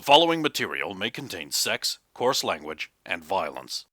following material may contain sex, coarse language, and violence.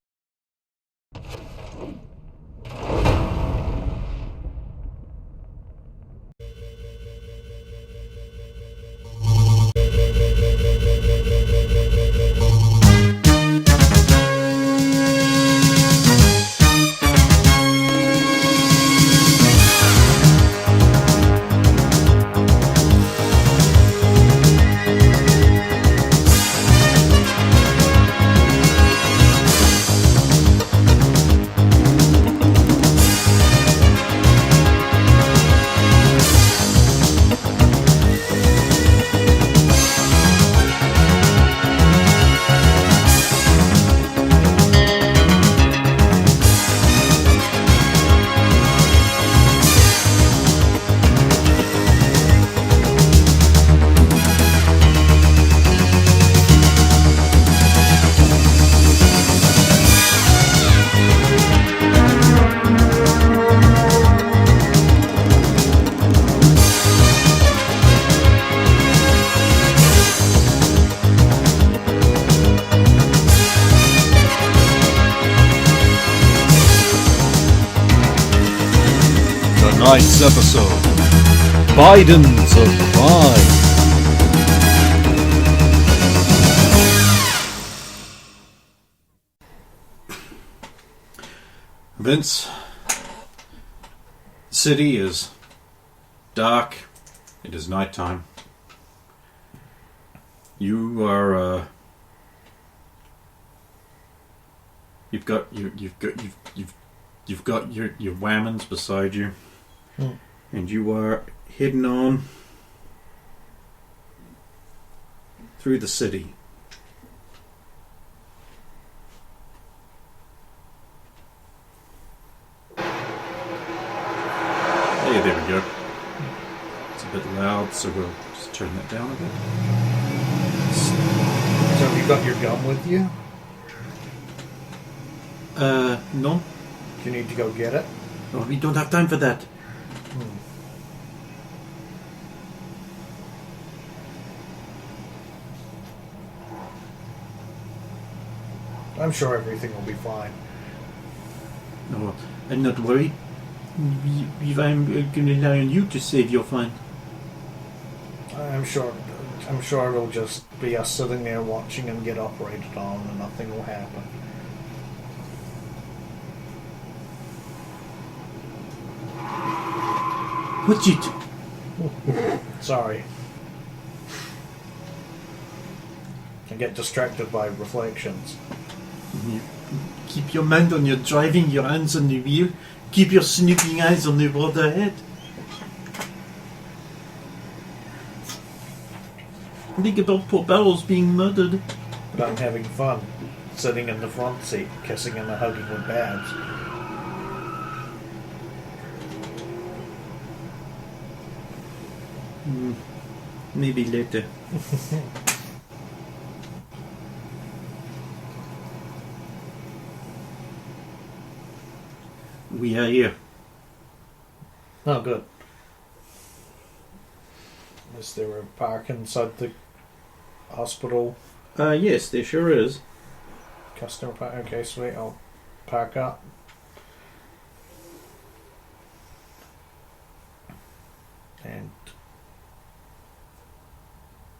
Tonight's episode, Biden's of Crime. Vince, the city is dark. It is nighttime. You are, you've got your whammons beside you. And you are heading on through the city. Hey, there we go. It's a bit loud, so we'll just turn that down a bit. So have you got your gun with you? No. Do you need to go get it? Oh, we don't have time for that. I'm sure everything will be fine. No, I'm not worried. If I'm going to rely on you to save your fun. I'm sure it'll just be us sitting there watching him get operated on and nothing will happen. What's it? Sorry. I get distracted by reflections. Keep your mind on your driving, your hands on the wheel. Keep your snooping eyes on the road ahead. Think about poor Barrels being murdered. But I'm having fun, sitting in the front seat, kissing and hugging with Babs. Maybe later. We are here. Oh, good. Is there a park inside the hospital? Yes, there sure is. Customer park? Okay, sweet. I'll park up. And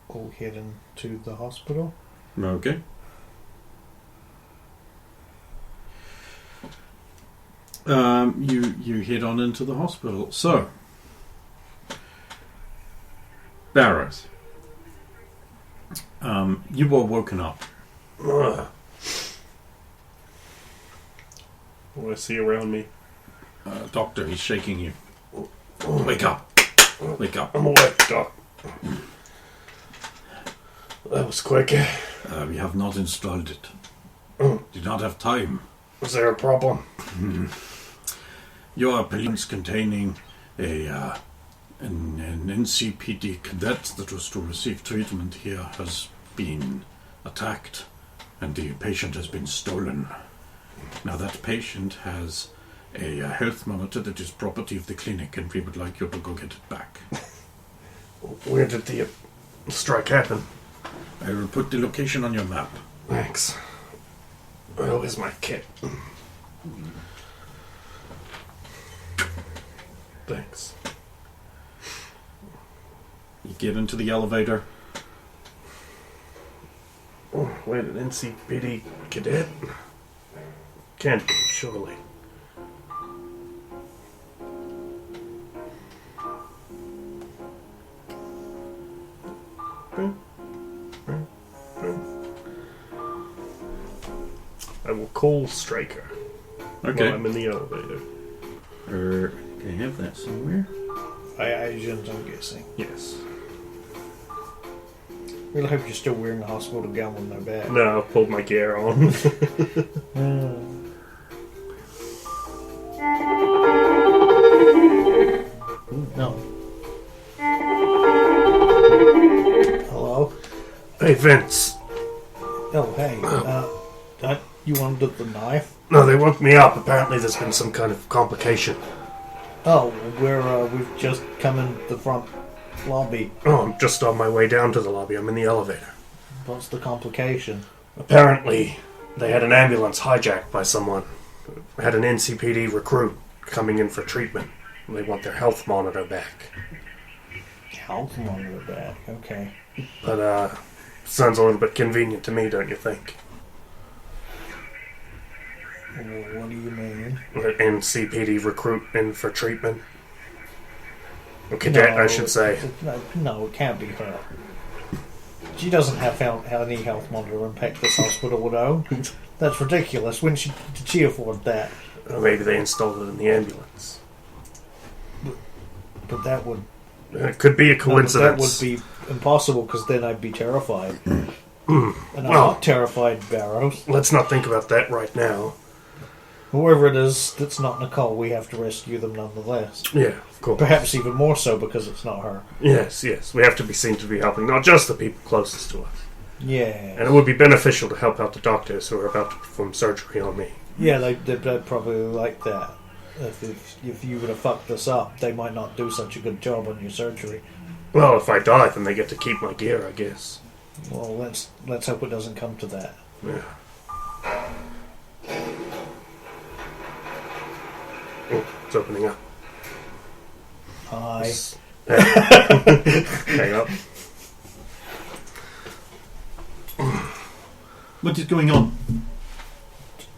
we'll head into the hospital. Okay. You head on into the hospital. So, Barrett, you were woken up. What do I see around me? Doctor, he's shaking you. Wake up. Wake up. I'm awake, Doc. That was quick. We have not installed it. Did not have time. Was there a problem? Your appellants containing an NCPD cadet that was to receive treatment here has been attacked, and the patient has been stolen. Now that patient has a health monitor that is property of the clinic, and we would like you to go get it back. Where did the strike happen? I will put the location on your map. Thanks. Well, where's my kit? Thanks. You get into the elevator. Oh, wait, an NCPD cadet? Can't be, surely. I will call Striker Okay. while I'm in the elevator. I have that somewhere. Asians, I'm guessing. Yes. Really hope you're still wearing the hospital gown when they're back. No, I've pulled my gear on. No. Hello? Hey, Vince. Oh, hey. You wanted the knife? No, they woke me up. Apparently there's been some kind of complication. Oh, we've just come in the front lobby. Oh, I'm just on my way down to the lobby. I'm in the elevator. What's the complication? Apparently, they had an ambulance hijacked by someone. Had an NCPD recruit coming in for treatment. They want their health monitor back. Health monitor back. Okay. But, sounds a little bit convenient to me, don't you think? What do you mean? An NCPD recruit in for treatment? A cadet, I should say. No, it can't be her. She doesn't have any health monitor impact this hospital would own. That's ridiculous. Did she afford that? Or maybe they installed it in the ambulance. But that would... It could be a coincidence. That would be impossible, because then I'd be terrified. And I'm Well- not terrified, Barrows. Let's not think about that right now. Whoever it is that's not Nicole, we have to rescue them nonetheless. Yeah, of course. Perhaps even more so because it's not her. Yes. We have to be seen to be helping not just the people closest to us. Yeah. And it would be beneficial to help out the doctors who are about to perform surgery on me. Yeah, they'd probably like that. If you would have fucked this up, they might not do such a good job on your surgery. Well, if I die, then they get to keep my gear, I guess. Well, let's hope it doesn't come to that. Yeah. Oh, it's opening up. Hi. Hang up. What is going on?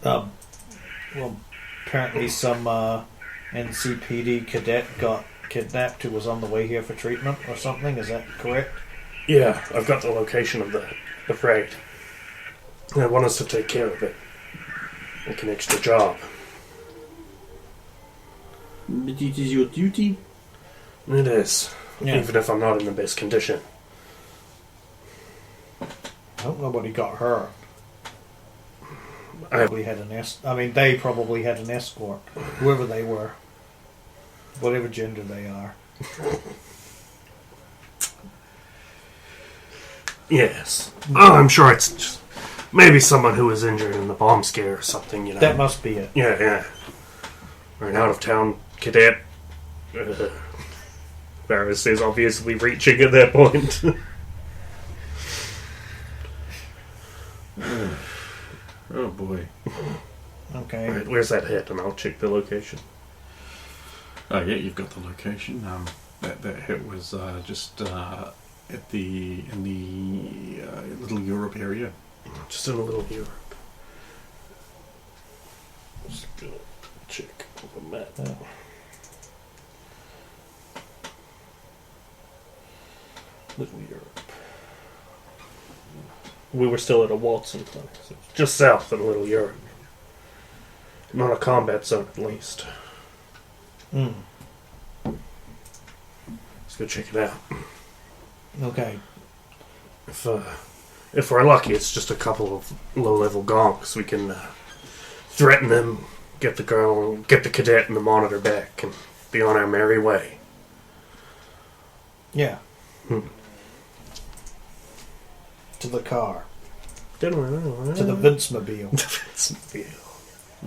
Well, apparently some NCPD cadet got kidnapped who was on the way here for treatment or something. Is that correct? Yeah, I've got the location of the freight. I want us to take care of it. Like an extra job. But it is your duty. It is. Yeah. Even if I'm not in the best condition. I hope nobody got her. I Probably had they probably had an escort, whoever they were, whatever gender they are. Yes. Oh, I'm sure it's just maybe someone who was injured in the bomb scare or something, you know. That must be it. Yeah. Or an out-of-town cadet. Barris is obviously reaching at that point. Oh boy. Okay. Alright, where's that hit? And I'll check the location. Oh yeah, you've got the location. That hit was just in the Little Europe area. Just in a little Europe. Let's go check the map. Little Europe. We were still at a Watson clinic, so it's just south of Little Europe. Not a combat zone, at least. Mm. Let's go check it out. Okay. If we're lucky, it's just a couple of low-level gonks. We can threaten them, get the cadet and the monitor back, and be on our merry way. Yeah. To the car. To To the Vince-mobile.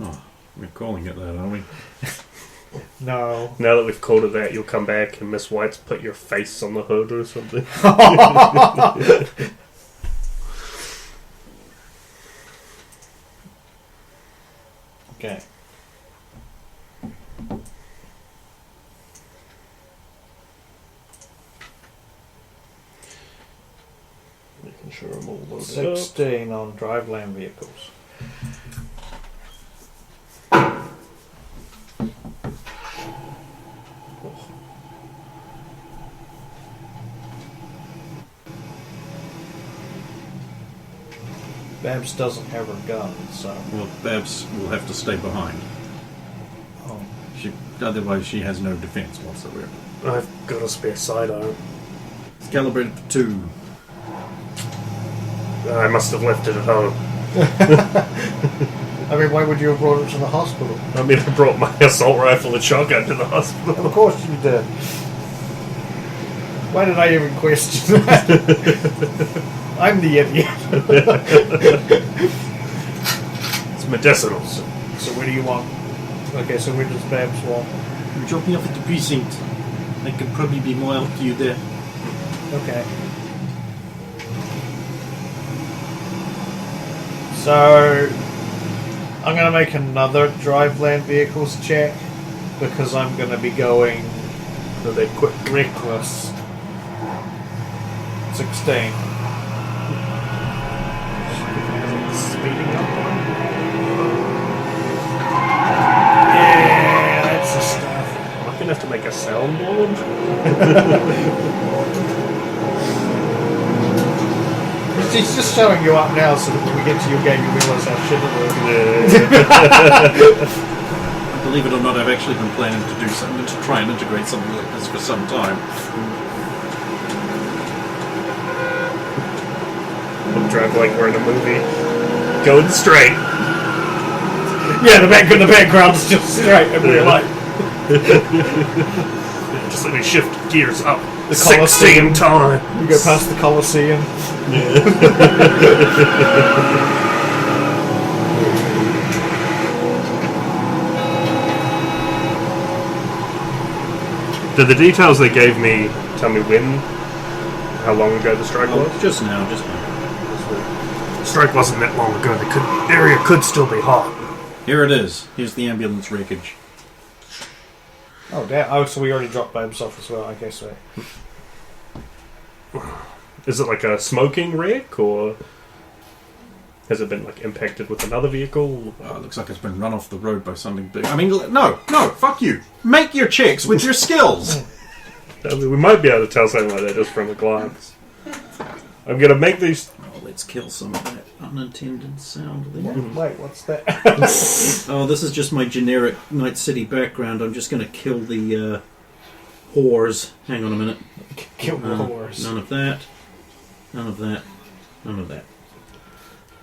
Oh, we're calling it that, are we? No. Now that we've called it that, you'll come back and Miss White's put your face on the hood or something. Okay. Making sure I'm all loaded 16 on driveland vehicles. Babs doesn't have her gun, so... Well, Babs will have to stay behind. Oh. Otherwise, she has no defense whatsoever. up. I've got a spare sidearm. It's calibrated for 2. I must have left it at home. I mean, why would you have brought it to the hospital? I mean, I brought my assault rifle and shotgun to the hospital. Of course you did. Why did I even question that? I'm the idiot. It's medicinal. So where do you want? Okay, so where does Babs want? I'm dropping off at the precinct. I could probably be more help to you there. Okay. So I'm going to make another driveland vehicles check because I'm going to be going Are they quick? reckless. 16. Speeding up one? Yeah, that's the stuff. I'm going to have to make a soundboard. It's just showing you up now so that when we get to your game you realise how shit it is. Believe it or not, I've actually been planning to do something to try and integrate something like this for some time. I'm driving like we're in a movie. Going straight. Yeah, the background's just straight in real life. Just let me shift gears up. The 16 times. We go past the Coliseum. Did the details they gave me tell me how long ago the strike was? Just now. The strike wasn't that long ago. The area could still be hot. Here it is. Here's the ambulance wreckage. Oh, damn. Oh, so we already dropped Babs off as well, I guess so. Is it like a smoking wreck, or has it been like impacted with another vehicle? Oh, it looks like it's been run off the road by something big. I mean, no, fuck you. Make your checks with your skills. I mean, we might be able to tell something like that just from a glance. I'm gonna make these. Oh, let's kill some of that unintended sound there. Wait, what's that? Oh, this is just my generic Night City background. I'm just going to kill the whores. Hang on a minute. Kill the horse. None of that. None of that. None of that.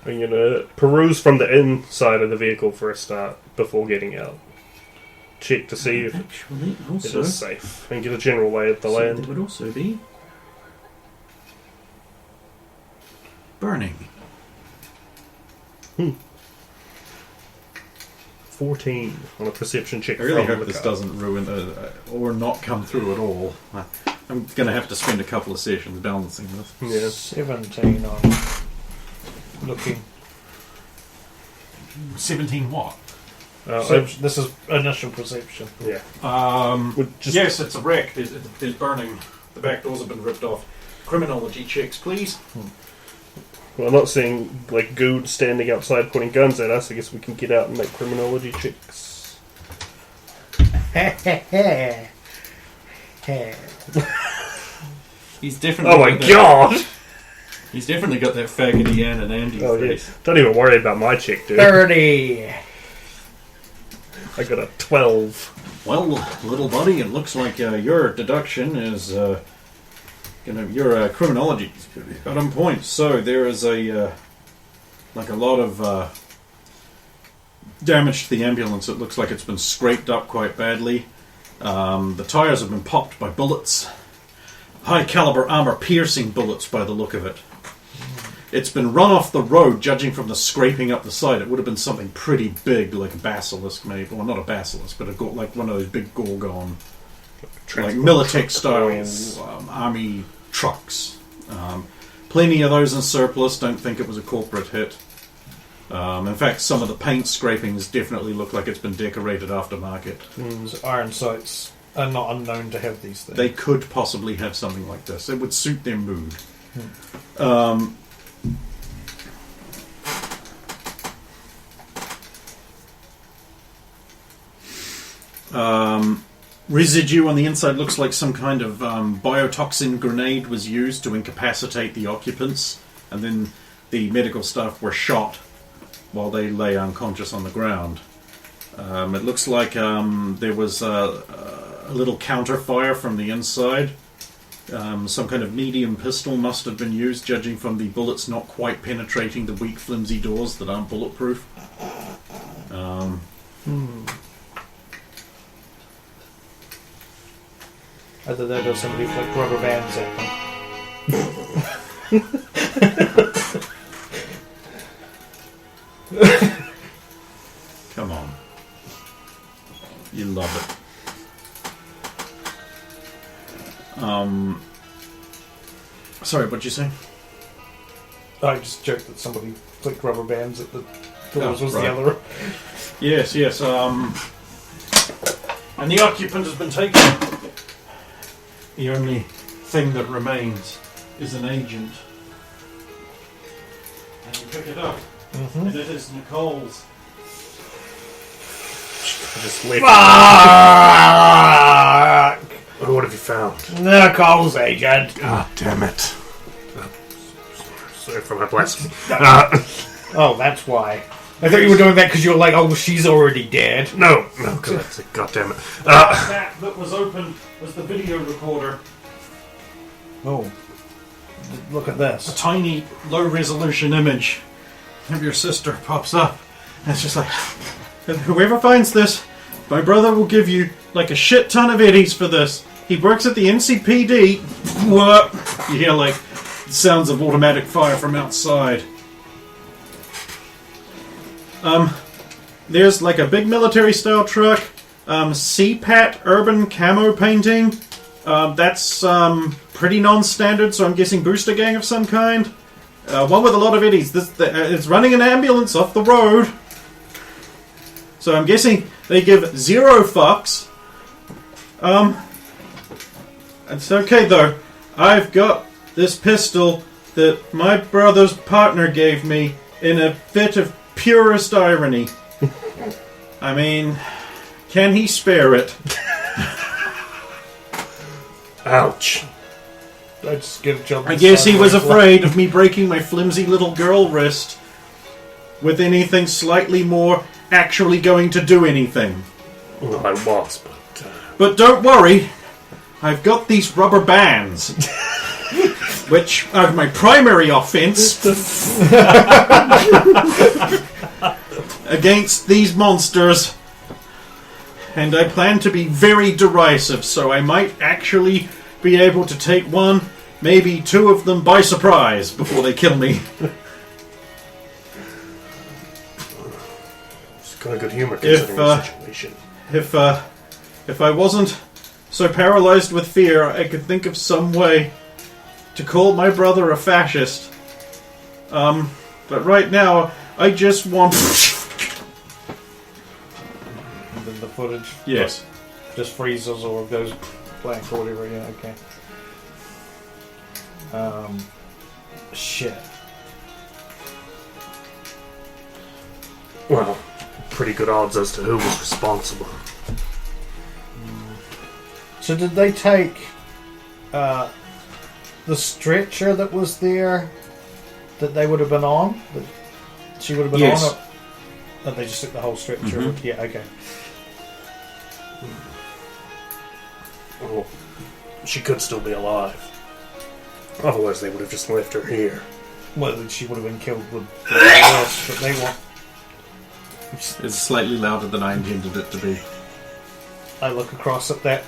I'm gonna peruse from the inside of the vehicle for a start before getting out. Check to see if Actually, it also, is safe and get a general lay of the so land. there would also be burning. 14 on a perception check. I really from hope the this car. doesn't ruin or not come through at all. I'm going to have to spend a couple of sessions balancing this. Yeah. 17 on looking. 17 what? This is initial perception. Yeah. Yes, it's a wreck. There's burning. The back doors have been ripped off. Criminology checks, please. Well, I'm not seeing like Good standing outside pointing guns at us. I guess we can get out and make criminology checks. He's definitely. Oh my god! He's definitely got that faggoty Ann and Andy face. Don't even worry about my check, dude. 30. I got a 12. Well, little buddy, it looks like your deduction is your criminology is on point. So there is a lot of damage to the ambulance. It looks like it's been scraped up quite badly. The tires have been popped by bullets. High caliber armor piercing bullets by the look of it. It's been run off the road, judging from the scraping up the side. It would have been something pretty big, like a basilisk maybe. Well, not a basilisk, but like one of those big Gorgon, like Militech style army trucks. Plenty of those in surplus. Don't think it was a corporate hit. In fact, some of the paint scrapings definitely look like it's been decorated aftermarket. So iron sights are not unknown to have these things. They could possibly have something like this. It would suit their mood. Residue on the inside looks like some kind of biotoxin grenade was used to incapacitate the occupants, and then the medical staff were shot while they lay unconscious on the ground. It looks like there was a little counterfire from the inside. Some kind of medium pistol must have been used, judging from the bullets not quite penetrating the weak, flimsy doors that aren't bulletproof. Either that or somebody flicked rubber bands at them. Come on. You love it. Sorry, what'd you say? I just joked that somebody flicked rubber bands at the doors was right. the other. Yes. And the occupant has been taken. The only thing that remains is an agent. And you pick it up. Mm-hmm. And it is Nicole's. Just wait. Fuck! What have you found? Nicole's agent. God damn it. Sorry for my blasphemy. Oh, that's why. I thought you were doing that because you were like, oh, she's already dead. No, because that's it. God damn it. That was open was the video recorder. Oh. Look at A this. tiny, low-resolution image of your sister pops up. And it's just like, whoever finds this, my brother will give you like a shit ton of eddies for this. He works at the NCPD. What? You hear like sounds of automatic fire from outside. There's like a big military-style truck. CPAT urban camo painting. That's pretty non-standard, so I'm guessing booster gang of some kind. One with a lot of eddies. It's running an ambulance off the road. So I'm guessing they give 0 fucks. It's okay though. I've got this pistol that my brother's partner gave me in a fit of purest irony. I mean, can he spare it? Ouch. I just give John. I guess he was afraid of me breaking my flimsy little girl wrist with anything slightly more actually going to do anything. Well, I was, but... But don't worry, I've got these rubber bands, which are my primary offense against these monsters. And I plan to be very derisive, so I might actually be able to take one, maybe 2 of them by surprise before they kill me. It's kind of good humor considering the situation. If I wasn't so paralyzed with fear, I could think of some way to call my brother a fascist. But right now, I just want... And then the footage Yes. just freezes or goes blank or whatever. Yeah, okay. Shit. Well, pretty good odds as to who was responsible. So did they take the stretcher that was there that they would have been on? That she would have been Yes. on? Or they just took the whole stretcher? Mhm. Yeah, okay. Well, she could still be alive. Otherwise, they would have just left her here. Well, she would have been killed with everything else, but they want. It's slightly louder than I intended it to be. I look across at that.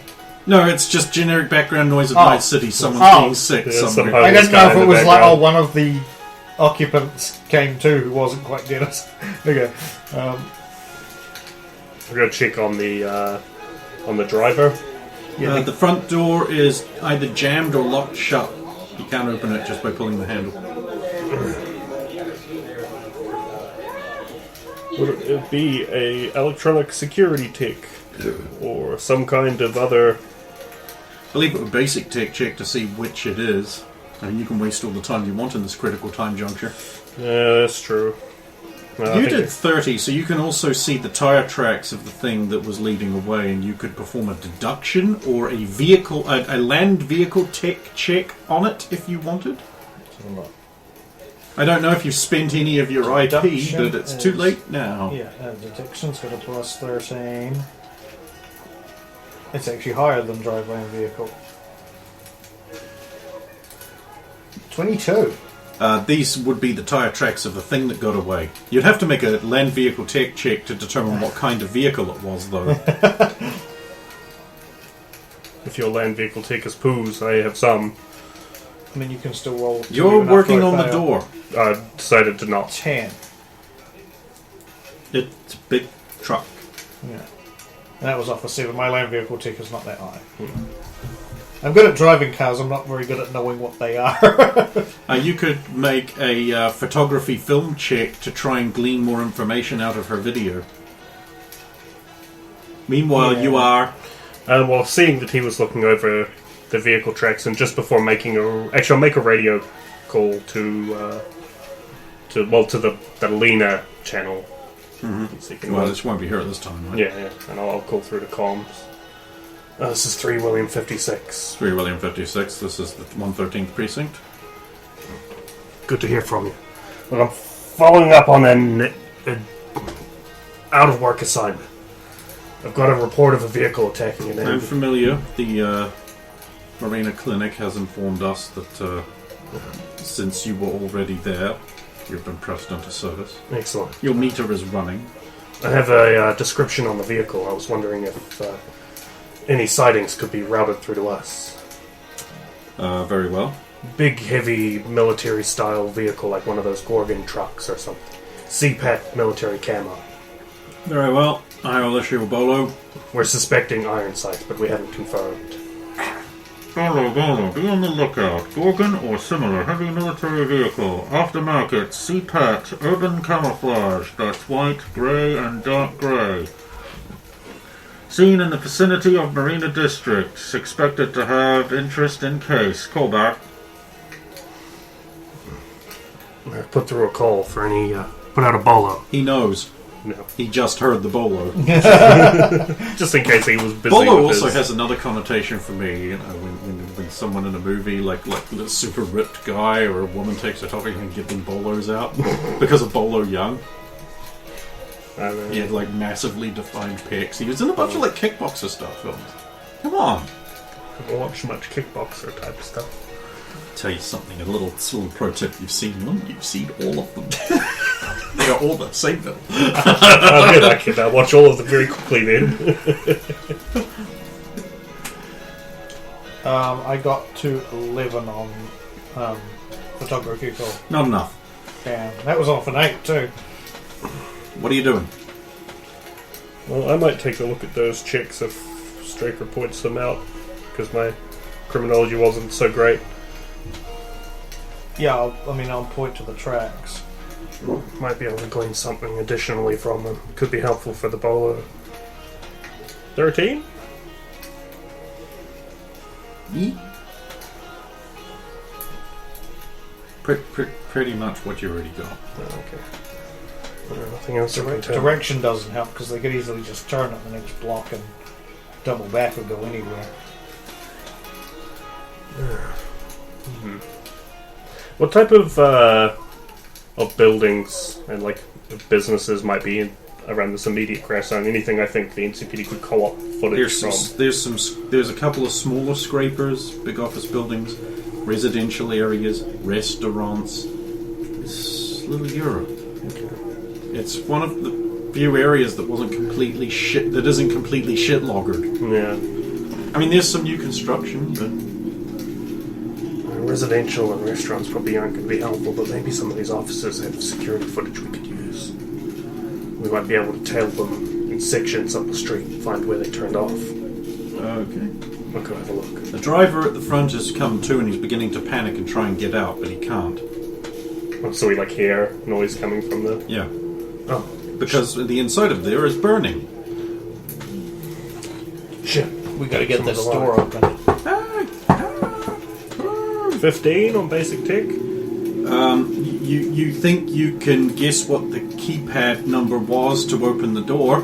No, it's just generic background noise of Oh. Night City. Someone's being sick Yeah, somewhere. somehow. I this didn't know guy if in it the was like, background. oh, one of the occupants came too who wasn't quite dead. Okay. We're gonna check on the driver. Yeah, The front door is either jammed or locked shut. You can't open it just by pulling the handle. Would it be a electronic security tech or some kind of other? I believe it would basic tech check to see which it is. I mean, you can waste all the time you want in this critical time juncture. Yeah, that's true. You did 30, so you can also see the tire tracks of the thing that was leading away, and you could perform a deduction or a land vehicle tech check on it if you wanted. I don't know if you've spent any of your IP, but it's too late now. Yeah, detection's got a plus 13. It's actually higher than drive land vehicle. 22. These would be the tire tracks of the thing that got away. You'd have to make a land vehicle tech check to determine what kind of vehicle it was, though. If your land vehicle tech is poos, I have some. I mean, you can still roll. You're working on the door. I decided to not. 10. It's a big truck. Yeah. And that was off a 7. My land vehicle tech is not that high. I'm good at driving cars, I'm not very good at knowing what they are. You could make a photography film check to try and glean more information out of her video. Meanwhile, you are... Well, seeing that he was looking over the vehicle tracks, and just before making I'll make a radio call to the Lena channel. Mm-hmm. Well, this won't be here at this time, right? Yeah, and I'll call through the comms. This is 3 William 56. 3 William 56, this is the 113th precinct. Good to hear from you. Well, I'm following up on an out-of-work assignment. I've got a report of a vehicle attacking an I'm enemy. familiar. The Marina Clinic has informed us that since you were already there, you've been pressed into service. Excellent. Your meter is running. I have a description on the vehicle. I was wondering if any sightings could be routed through to us. Very well. Big, heavy, military-style vehicle, like one of those Gorgon trucks or something. CPAT military camo. Very well. I will issue a bolo. We're suspecting iron sights, but we haven't confirmed. Bolo, be on the lookout. Gorgon or similar heavy military vehicle. Aftermarket, CPAT, urban camouflage. That's white, grey, and dark grey. Seen in the vicinity of Marina District. Expected to have interest in case. Call back. I put through a call for any, put out a bolo. He knows. No. He just heard the bolo. Just in case he was busy Bolo with also his... has another connotation for me. You know, when someone in a movie, like a super ripped guy or a woman takes a topic and get them bolos out. Because of Bolo Young. He had like massively defined pecs. He was in a bunch of like kickboxer stuff films. Come on. I haven't watched much kickboxer type stuff. Tell you something, a little pro tip. You've seen them, you've seen all of them. They are all the same film. I can watch all of them very quickly then. I got to 11 on photography call. Not enough. Yeah, that was off an 8 too. What are you doing? Well, I might take a look at those checks if Straker points them out, because my criminology wasn't so great. Yeah, I'll point to the tracks. Might be able to glean something additionally from them. Could be helpful for the bolo. 13? Pretty much what you already got. Oh, okay. Nothing else I can tell. Direction doesn't help because they could easily just turn at the next block and double back or go anywhere. Mm-hmm. What type of buildings and like businesses might be around this immediate crash zone? Anything I think the NCPD could co-op footage from? There's a couple of smaller scrapers, big office buildings, residential areas, restaurants. It's little Europe. Okay. It's one of the few areas that isn't completely shit-loggered. Yeah. I mean, there's some new construction, but... Residential and restaurants probably aren't going to be helpful, but maybe some of these offices have security footage we could use. We might be able to tail them in sections up the street and find where they turned off. Okay. I'll go have a look. The driver at the front has come to and he's beginning to panic and try and get out, but he can't. Oh, so we hear noise coming from the... Yeah. Oh. because the inside of there is burning. Shit. We gotta get this Someone's door open. 15 on basic tech. You think you can guess what the keypad number was to open the door?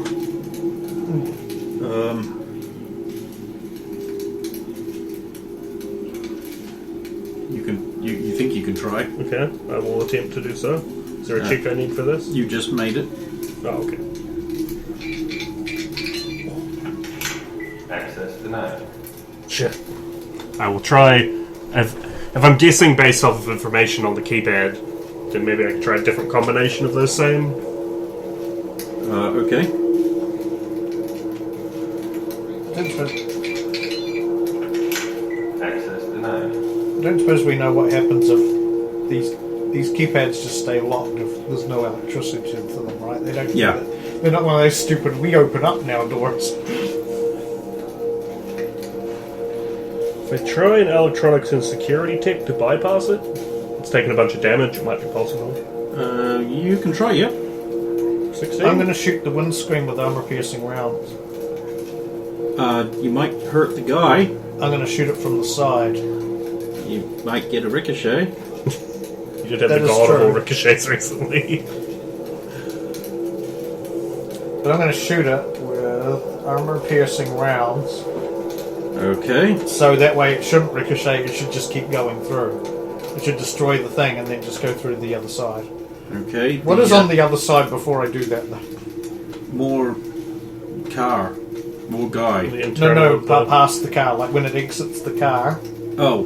You think you can try? Okay, I will attempt to do so. Is there a check I need for this? You just made it. Oh, okay. Access denied. Shit. I will try. If I'm guessing based off of information on the keypad, then maybe I can try a different combination of those same. Okay. Access denied. Don't suppose we know what happens if these keypads just stay locked if there's no electricity to them, right? They don't. Yeah. They're not one of those stupid "we open up now" doors. If I try an electronics and security tech to bypass it, it's taking a bunch of damage, it might be possible. You can try, yeah. 16? I'm going to shoot the windscreen with armor-piercing rounds. You might hurt the guy. I'm going to shoot it from the side. You might get a ricochet. You did have That the is god of all true. ricochets recently. But I'm going to shoot it with armor-piercing rounds. Okay. So that way it shouldn't ricochet, it should just keep going through. It should destroy the thing and then just go through the other side. Okay. What is on the other side before I do that though? More car. More guy. The No, internal of the- past the car, like when it exits the car. Oh.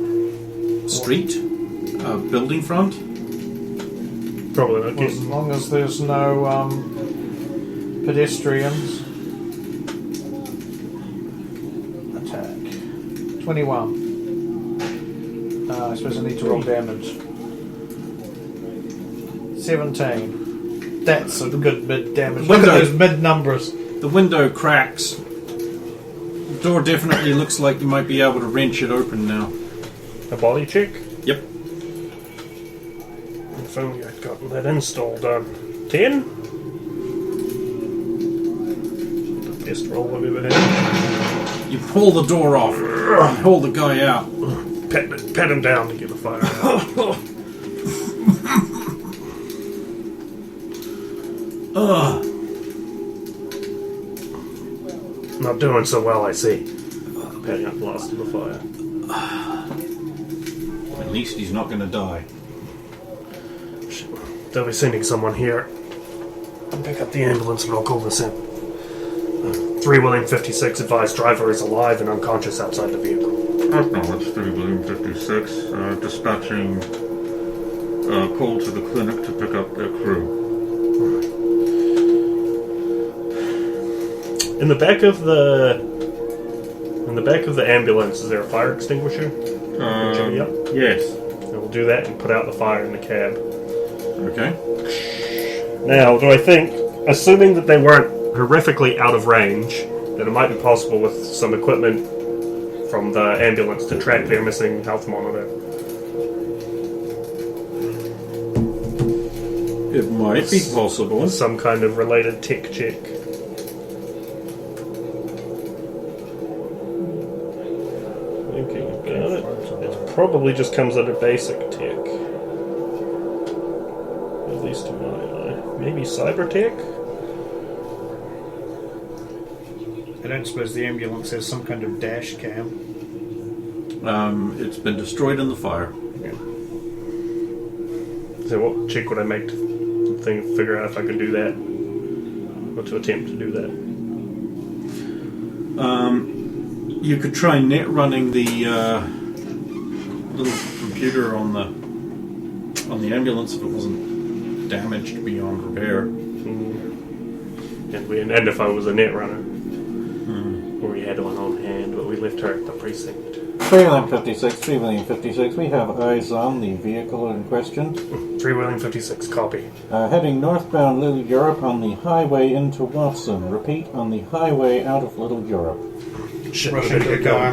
Street? Building front? Probably not. Well, as long as there's no pedestrians. Attack. 21. I suppose I need to roll damage. 17. That's a good mid damage. Look Window. at those mid numbers. The window cracks. The door definitely looks like you might be able to wrench it open now. A body check? Yep. If only I'd gotten that installed. 10? The best roll I've ever had. You pull the door off. Pull the guy out. Pat him down to get the fire out. Not doing so well, I see. Patting up the last of the fire. At least he's not going to die. They'll be sending someone here. I'll pick up the ambulance and I'll call this in. 3 William 56 advised driver is alive and unconscious outside the vehicle. Acknowledge 3 William 56. Dispatching call to the clinic to pick up their crew. In the back of the ambulance, is there a fire extinguisher? Jimmy up? Yes. And we'll do that and put out the fire in the cab. Okay. Now, do I think, assuming that they weren't horrifically out of range, that it might be possible with some equipment from the ambulance to track their missing health monitor? It might be possible. Some kind of related tech check. Okay, got it. It probably just comes under basic tech. At least to my eye. Maybe cyber tech? I don't suppose the ambulance has some kind of dash cam. It's been destroyed in the fire. So what check would I make to figure out if I could do that? Or to attempt to do that? You could try net running the little computer on the ambulance if it wasn't damaged beyond repair. And if I was a net runner. Or we had one on hand, but we left her at the precinct. 3 William 56, 3 William 56, we have eyes on the vehicle in question. 3 William 56, copy. Heading northbound Little Europe on the highway into Watson. Repeat, on the highway out of Little Europe. Shit, Rush into the car. I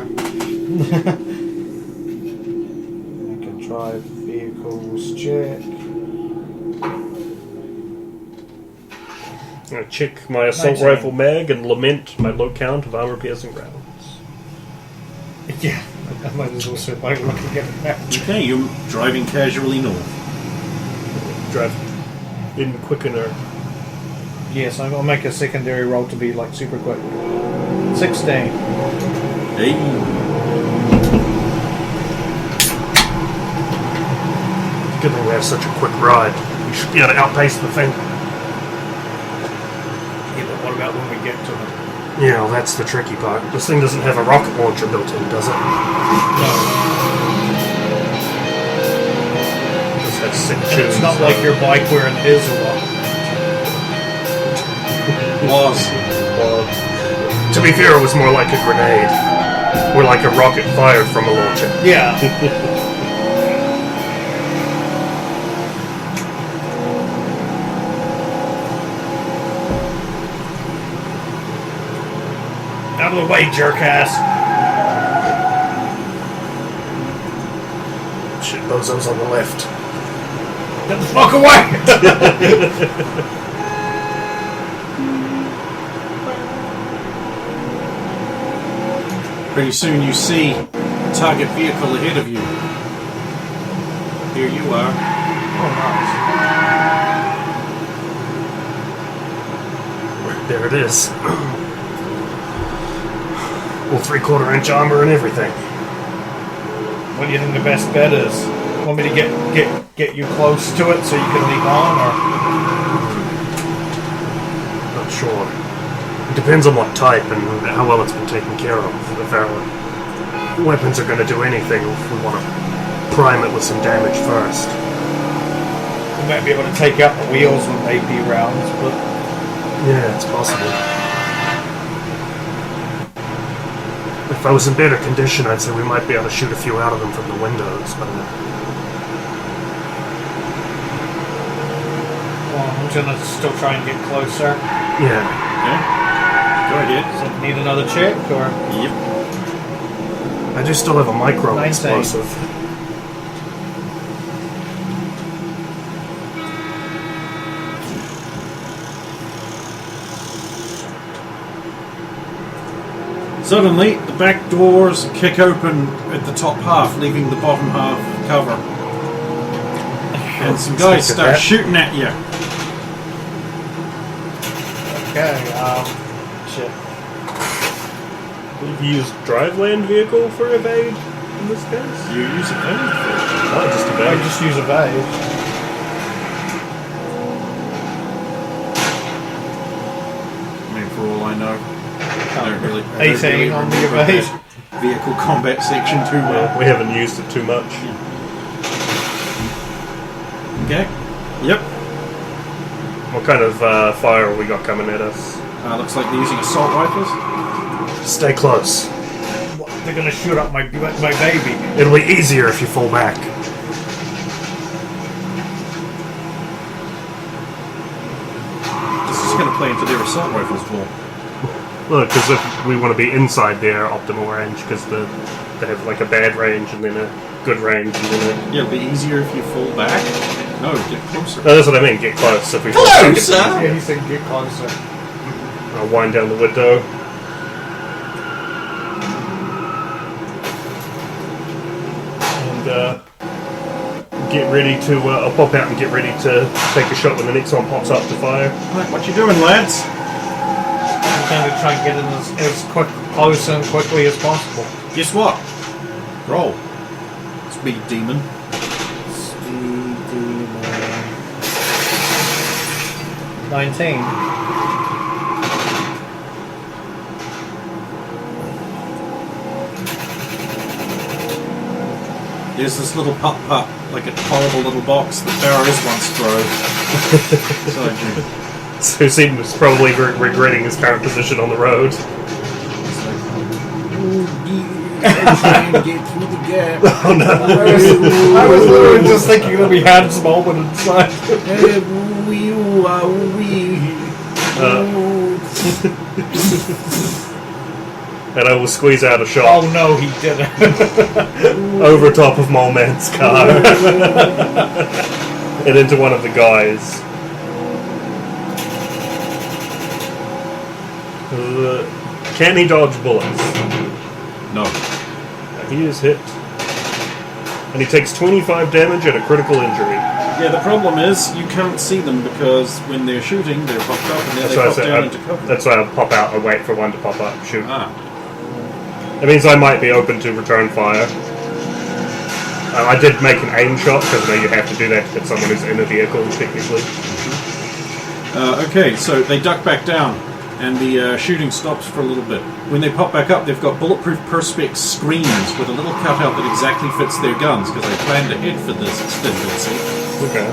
can try vehicles check. I check my assault 19. rifle mag and lament my low count of armor-piercing rounds. Yeah, I might as well sit back looking at it now. Okay, you're driving casually north. Drive in quickener. Yes, I'm gonna make a secondary roll to be like super quick. 16. Hey. Good thing we have such a quick ride. We should be able to outpace the thing. Yeah, but what about when we get to it? Yeah, well, that's the tricky part. This thing doesn't have a rocket launcher built in, does it? No. It just has sick And tunes. it's not like your bike where it is a lot. Was. To be fair, it was more like a grenade. Or like a rocket fired from a launcher. Yeah. Out of the way, jerk-ass. Shit, bozos on the left. Get the fuck away! Pretty soon you see a target vehicle ahead of you. Here you are. Oh, nice. There it is. Well, 3/4 inch armor and everything. What do you think the best bet is? Want me to get you close to it so you can leap on, or? Not sure. It depends on what type and how well it's been taken care of. If our weapons are going to do anything, we want to prime it with some damage first. We might be able to take out the wheels with AP rounds, but Yeah, it's possible. If I was in better condition, I'd say we might be able to shoot a few out of them from the windows, but well, I'm gonna still try and get closer. yeah. Okay. Go ahead. Does it need another check, or? Yep. I do still have a micro 19. explosive. Suddenly, the back doors kick open at the top half, leaving the bottom half cover. And some guys start shooting at you. Okay, shit. Have you used drive land vehicle for evade in this case? You use a gun for Oh, just I evade. just use evade. I mean, for all I know. I don't really, 18 on the remember evade. that vehicle combat section too well. We haven't used it too much. Okay. Yep. What kind of fire we got coming at us? Looks like they're using assault rifles. Stay close. What, they're gonna shoot up my baby. It'll be easier if you fall back. This is going to play into their assault rifles ball. Look, because if we want to be inside their optimal range, because they have like a bad range and then a good range and then a... Yeah, it'll be easier if you fall back. No, get closer. No, that's what I mean, get close. If we fall back, it's Closer? easier. Yeah, he said get closer. I'll wind down the window. And get ready to... I'll pop out and get ready to take a shot when the next one pops up to fire. Right, what you doing, lads? I'm trying to get in as close and quickly as possible. Guess what? Roll. Speed demon. Speed demon. 19. There's this little pup, like a horrible little box that Barrows once drove. So So seems probably regretting his current position on the road. I'm trying to get through the gap. Oh no! I was literally just thinking that we had some moment inside. And I will squeeze out a shot Oh no, he didn't. over top of Mole Man's car and into one of the guys. Can he dodge bullets? No. He is hit. And he takes 25 damage and a critical injury. Yeah, the problem is you can't see them because when they're shooting, they're popped up and then they pop down into cover. That's why I pop out and wait for one to pop up and shoot. Ah. It means I might be open to return fire. I did make an aim shot because I know you have to do that to hit someone who's in a vehicle, technically. Okay, so they duck back down, and the shooting stops for a little bit. When they pop back up, they've got bulletproof perspex screens with a little cutout that exactly fits their guns, because they planned ahead for this extendency. Okay.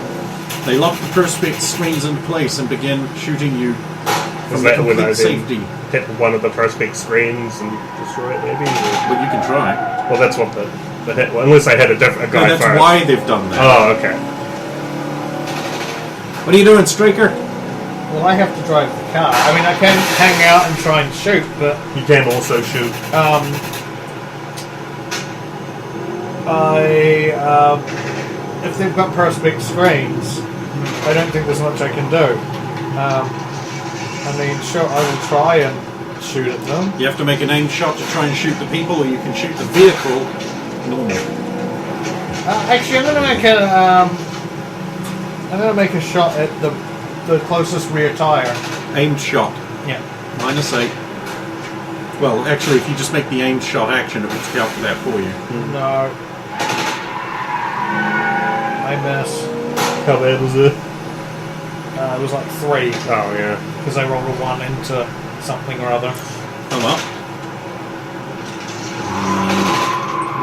They lock the perspex screens in place and begin shooting you from that when I safety. Hit one of the perspex screens and destroy it, maybe? Well, you can try. Well, that's what the hit... Well, unless I hit a guy no, that's first. why they've done that. Oh, okay. What are you doing, Straker? Well, I have to drive the car. I mean, I can hang out and try and shoot, but... You can also shoot. If they've got perspex screens, I don't think there's much I can do. I mean, sure, I will try and shoot at them. You have to make an aim shot to try and shoot the people, or you can shoot the vehicle normal. Actually, I'm gonna make a shot at the closest rear tire. Aimed shot. Yeah. -8. Well, actually, if you just make the aimed shot action, it will scout for that for you. No. I miss. How bad was it? It was like 3. Oh, yeah. Because I rolled a 1 into something or other. Come up.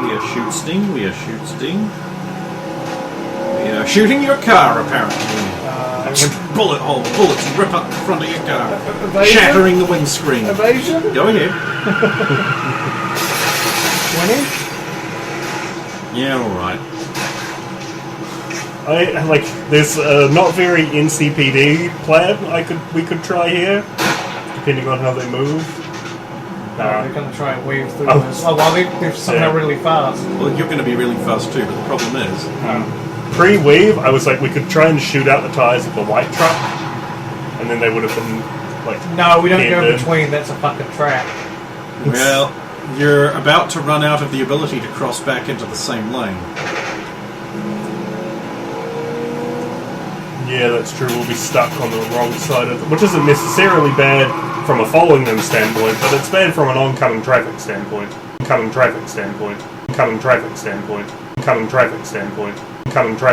We are shoot sting. We are shoot sting. We are shooting your car, apparently. Bullet hole. Bullets rip up the front of your car, Evasion? shattering the windscreen. Evasion? Go ahead. 20? Yeah, all right. There's a not very NCPD plan we could try here, depending on how they move. They're going to try and weave through Oh. this. Oh, well, they're somehow really fast. Well, you're going to be really fast too, but the problem is... Pre-weave, I was like, we could try and shoot out the tires of the white truck, and then they would have been, like... No, we don't go in. between. That's a fucking trap. Well, you're about to run out of the ability to cross back into the same lane. Yeah, that's true. We'll be stuck on the wrong side of which isn't necessarily bad from a following them standpoint, but it's bad from an oncoming traffic standpoint. Oncoming traffic standpoint. Oncoming traffic standpoint. Oncoming traffic standpoint. Oncoming traffic.